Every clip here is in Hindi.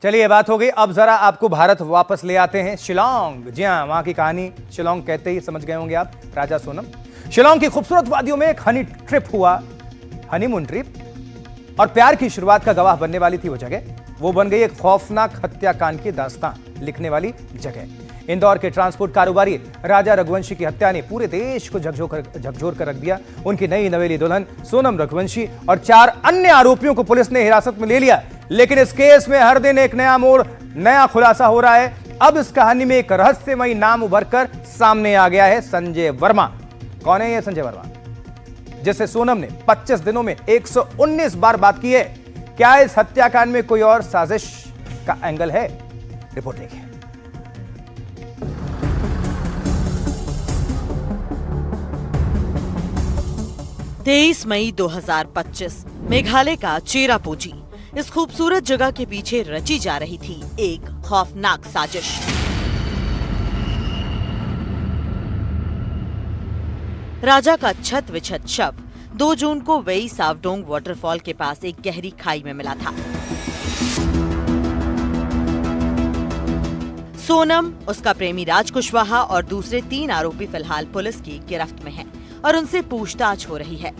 चलिए बात हो गई, अब जरा आपको भारत वापस ले आते हैं। शिलांग, जी हाँ, वहां की कहानी शिलांग कहते ही समझ गए होंगे आप। राजा सोनम, शिलांग की खूबसूरत वादियों में एक हनीमून ट्रिप और प्यार की शुरुआत का गवाह बनने वाली थी वो जगह। वो बन गई एक खौफनाक हत्याकांड की दास्तान लिखने वाली जगह। इंदौर के ट्रांसपोर्ट कारोबारी राजा रघुवंशी की हत्या ने पूरे देश को झकझोर कर रख दिया। उनकी नई नवेली दुल्हन सोनम रघुवंशी और 4 अन्य आरोपियों को पुलिस ने हिरासत में ले लिया। लेकिन इस केस में हर दिन एक नया मोड़, नया खुलासा हो रहा है। अब इस कहानी में एक रहस्यमयी नाम उभरकर सामने आ गया है, संजय वर्मा। कौन है ये संजय वर्मा, जिससे सोनम ने 25 दिनों में 119 बार बात की है? क्या इस हत्याकांड में कोई और साजिश का एंगल है? रिपोर्ट देखिए। तेईस मई 2025 मेघालय का चेरापूंजी। इस खूबसूरत जगह के पीछे रची जा रही थी एक खौफनाक साजिश। राजा का छत विछत शव 2 जून को वेई सावडोंग वाटरफॉल के पास एक गहरी खाई में मिला था। सोनम, उसका प्रेमी राज कुशवाहा और दूसरे 3 आरोपी फिलहाल पुलिस की गिरफ्त में हैं और उनसे पूछताछ हो रही है।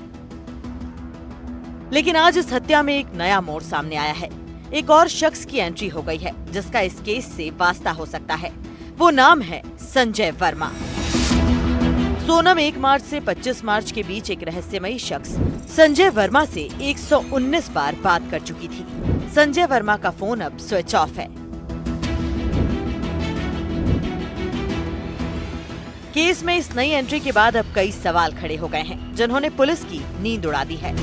लेकिन आज इस हत्या में एक नया मोड़ सामने आया है। एक और शख्स की एंट्री हो गई है जिसका इस केस से वास्ता हो सकता है। वो नाम है संजय वर्मा। सोनम 1 मार्च से 25 मार्च के बीच एक रहस्यमयी शख्स संजय वर्मा से 119 बार बात कर चुकी थी। संजय वर्मा का फोन अब स्विच ऑफ है। केस में इस नई एंट्री के बाद अब कई सवाल खड़े हो गए हैं जिन्होंने पुलिस की नींद उड़ा दी है।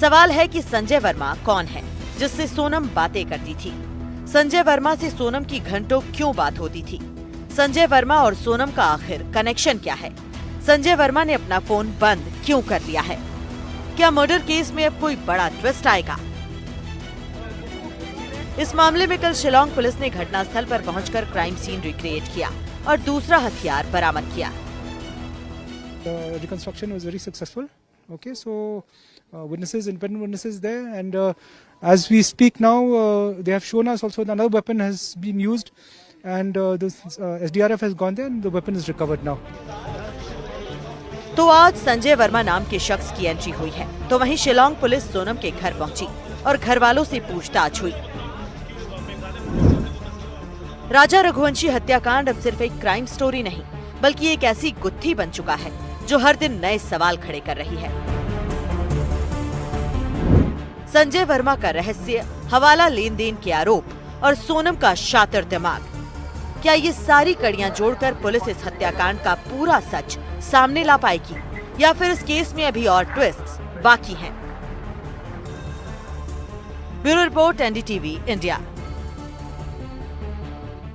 सवाल है कि संजय वर्मा कौन है जिससे सोनम बातें करती थी? संजय वर्मा से सोनम की घंटों क्यों बात होती थी? संजय वर्मा और सोनम का आखिर कनेक्शन क्या है? संजय वर्मा ने अपना फोन बंद क्यों कर लिया है? क्या मर्डर केस में अब कोई बड़ा ट्विस्ट आएगा? इस मामले में कल शिलांग पुलिस ने घटनास्थल पर पहुंचकर क्राइम सीन रिक्रिएट किया और दूसरा हथियार बरामद किया। Reconstruction was very successful. Okay, so independent witnesses there, and as we speak now, they have shown us also that another weapon has been used, and this SDRF has gone there, and the weapon is recovered now. तो आज संजय वर्मा नाम के शख्स की एंट्री हुई है, तो वहीं शिलांग पुलिस सोनम के घर पहुंची और घर वालों से पूछताछ हुई। राजा रघुवंशी हत्याकांड अब सिर्फ एक क्राइम स्टोरी नहीं, बल्कि एक ऐसी गुत्थी बन चुका है जो हर दिन नए सवाल खड़े कर रही है। संजय वर्मा का रहस्य, हवाला लेन देन के आरोप और सोनम का शातिर दिमाग, क्या ये सारी कड़ियां जोड़कर पुलिस इस हत्याकांड का पूरा सच सामने ला पाएगी या फिर इस केस में अभी और ट्विस्ट्स बाकी हैं? Bureau report, NDTV India.